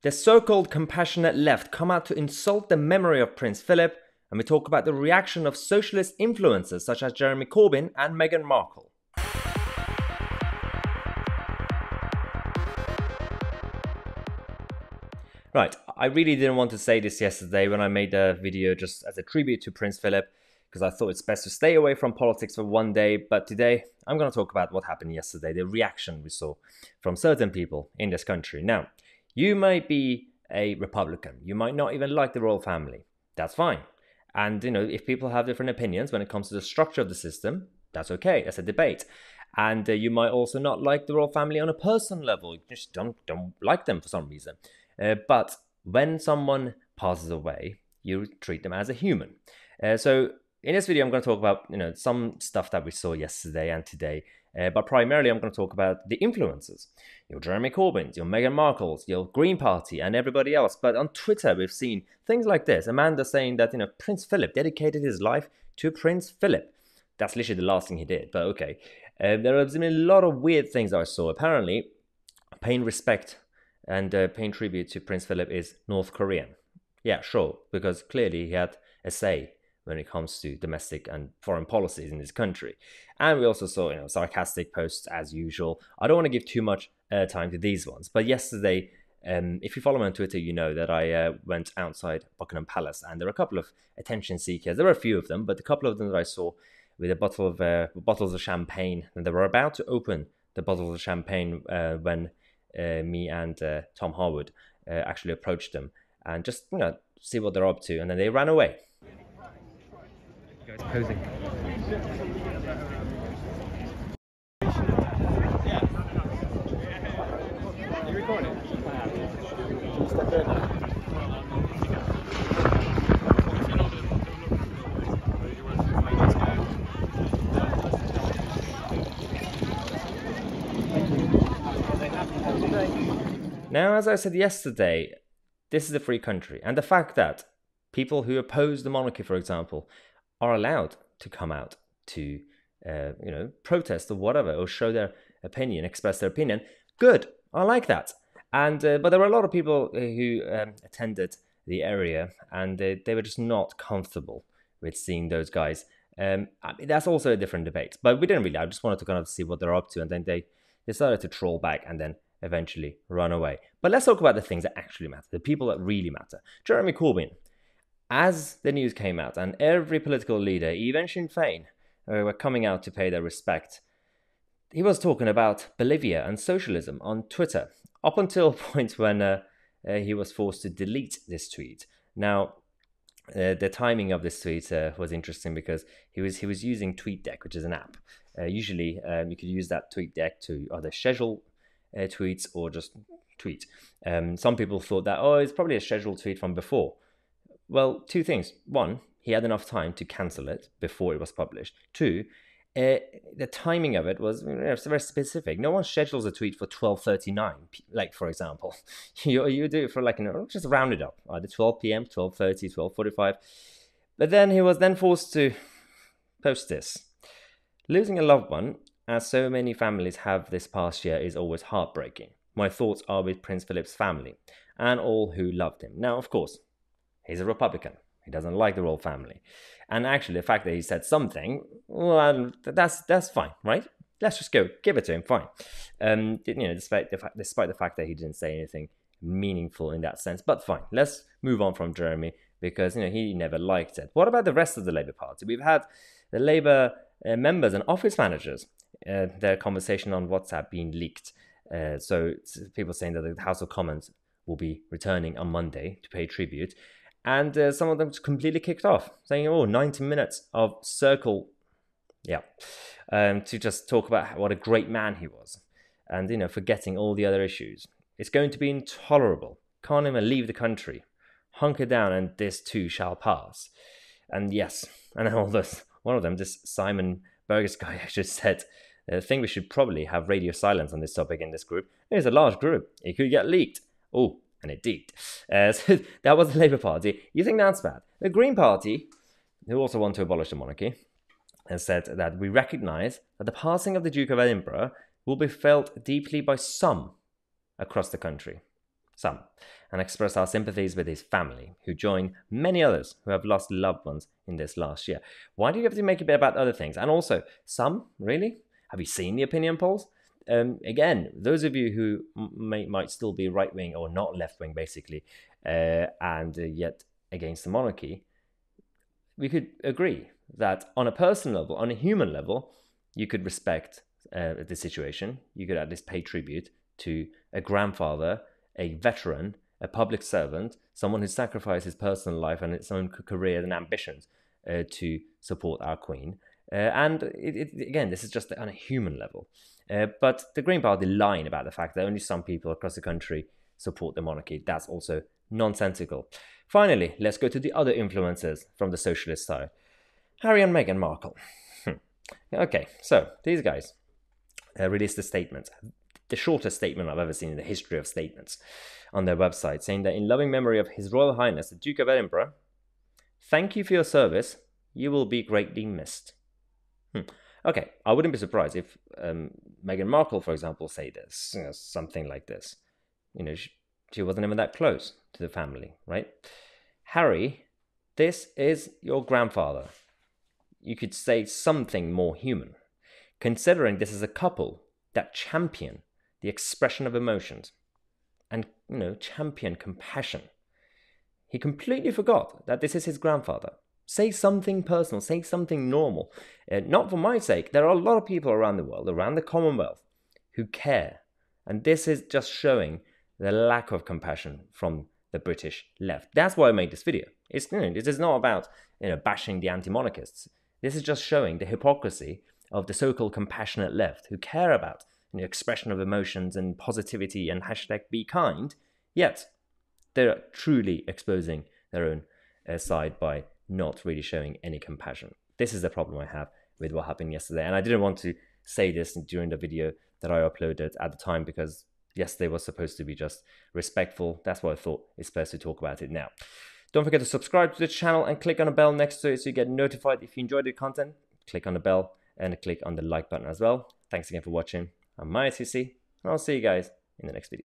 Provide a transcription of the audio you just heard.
The so-called compassionate left come out to insult the memory of Prince Philip, and we talk about the reaction of socialist influencers such as Jeremy Corbyn and Meghan Markle. Right, I really didn't want to say this yesterday when I made a video just as a tribute to Prince Philip, because I thought it's best to stay away from politics for one day, but today I'm going to talk about what happened yesterday, the reaction we saw from certain people in this country. Now, you might be a Republican, you might not even like the royal family, that's fine. And, if people have different opinions when it comes to the structure of the system, that's okay, that's a debate. And you might also not like the royal family on a personal level, you just don't like them for some reason. But when someone passes away, you treat them as a human. So in this video, I'm going to talk about some stuff that we saw yesterday and today. But primarily, I'm going to talk about the influencers. Your Jeremy Corbyns, your Meghan Markles, your Green Party, and everybody else. But on Twitter, we've seen things like this. Amanda saying that Prince Philip dedicated his life to Prince Philip. That's literally the last thing he did. But okay, there have been a lot of weird things I saw. Apparently, paying respect and paying tribute to Prince Philip is North Korean. Yeah, sure, because clearly he had a say when it comes to domestic and foreign policies in this country. And we also saw, sarcastic posts as usual. I don't want to give too much time to these ones, but yesterday, if you follow me on Twitter, you know that I went outside Buckingham Palace, and there were a couple of attention seekers. There were a few of them, but a couple of them that I saw with a bottles of champagne, and they were about to open the bottles of champagne when me and Tom Harwood actually approached them and just see what they're up to, and then they ran away. Guys posing. Are you recording? Can you step in? Now, as I said yesterday, this is a free country, and the fact that people who oppose the monarchy, for example, are allowed to come out to, protest or whatever, or show their opinion, express their opinion, good. I like that. And but there were a lot of people who attended the area, and they were just not comfortable with seeing those guys. That's also a different debate, but we didn't really. I just wanted to kind of see what they're up to, and then they decided to troll back and then eventually run away. But let's talk about the things that actually matter, the people that really matter. Jeremy Corbyn, as the news came out, and every political leader, even Sinn Féin, were coming out to pay their respect, he was talking about Bolivia and socialism on Twitter, up until a point when he was forced to delete this tweet. Now, the timing of this tweet was interesting because he was using TweetDeck, which is an app. Usually, you could use that TweetDeck to either schedule tweets or just tweet. Some people thought that, it's probably a scheduled tweet from before. Well, two things. One, he had enough time to cancel it before it was published. Two, the timing of it was very specific. No one schedules a tweet for 12:39, like, for example. You do it for just round it up, either 12 p.m., 12:30, 12:45. But then he was then forced to post this. Losing a loved one, as so many families have this past year, is always heartbreaking. My thoughts are with Prince Philip's family and all who loved him. Now, of course, he's a Republican. He doesn't like the royal family. And actually, the fact that he said something, well, that's fine, right? Let's just go, give it to him, fine. Despite the fact that he didn't say anything meaningful in that sense, but fine. Let's move on from Jeremy, because he never liked it. What about the rest of the Labour Party? We've had the Labour members and office managers, their conversation on WhatsApp being leaked. So people saying that the House of Commons will be returning on Monday to pay tribute. And some of them just completely kicked off, saying, 90 minutes of circle, to just talk about what a great man he was. And, forgetting all the other issues. It's going to be intolerable. Can't even leave the country. Hunker down and this too shall pass. And yes, and all this, one of them, this Simon Burgess guy, just said, I think we should probably have radio silence on this topic in this group. It's a large group. It could get leaked. Oh, and it did. So that was the Labour Party. You think that's bad? The Green Party, who also want to abolish the monarchy, has said that we recognise that the passing of the Duke of Edinburgh will be felt deeply by some across the country. Some. and express our sympathies with his family, who join many others who have lost loved ones in this last year. Why do you have to make a bit about other things? And also, some, really? Have you seen the opinion polls? Again, those of you who might still be right-wing or not left-wing, basically, and yet against the monarchy, we could agree that on a personal level, on a human level, you could respect the situation. You could at least pay tribute to a grandfather, a veteran, a public servant, someone who sacrificed his personal life and his own career and ambitions to support our Queen. And again, this is just on a human level. But the Green Party line about the fact that only some people across the country support the monarchy, that's also nonsensical. Finally, let's go to the other influencers from the socialist side. Harry and Meghan Markle. Okay, so these guys released a statement, the shortest statement I've ever seen in the history of statements, on their website, saying that in loving memory of His Royal Highness, the Duke of Edinburgh, thank you for your service. You will be greatly missed. Okay, I wouldn't be surprised if Meghan Markle, for example, say this, something like this. She wasn't even that close to the family, right? Harry, this is your grandfather. You could say something more human, considering this is a couple that champion the expression of emotions and, champion compassion. He completely forgot that this is his grandfather. Say something personal, say something normal. Not for my sake. There are a lot of people around the world, around the Commonwealth, who care. And this is just showing the lack of compassion from the British left. That's why I made this video. This is not about bashing the anti-monarchists. This is just showing the hypocrisy of the so-called compassionate left who care about expression of emotions and positivity and #be kind, yet they're truly exposing their own side by not really showing any compassion. This is the problem I have with what happened yesterday. And I didn't want to say this during the video that I uploaded at the time because yesterday was supposed to be just respectful. That's why I thought it's best to talk about it now. Don't forget to subscribe to the channel and click on the bell next to it so you get notified if you enjoyed the content. Click on the bell and click on the like button as well. Thanks again for watching. I'm Tousi, and I'll see you guys in the next video.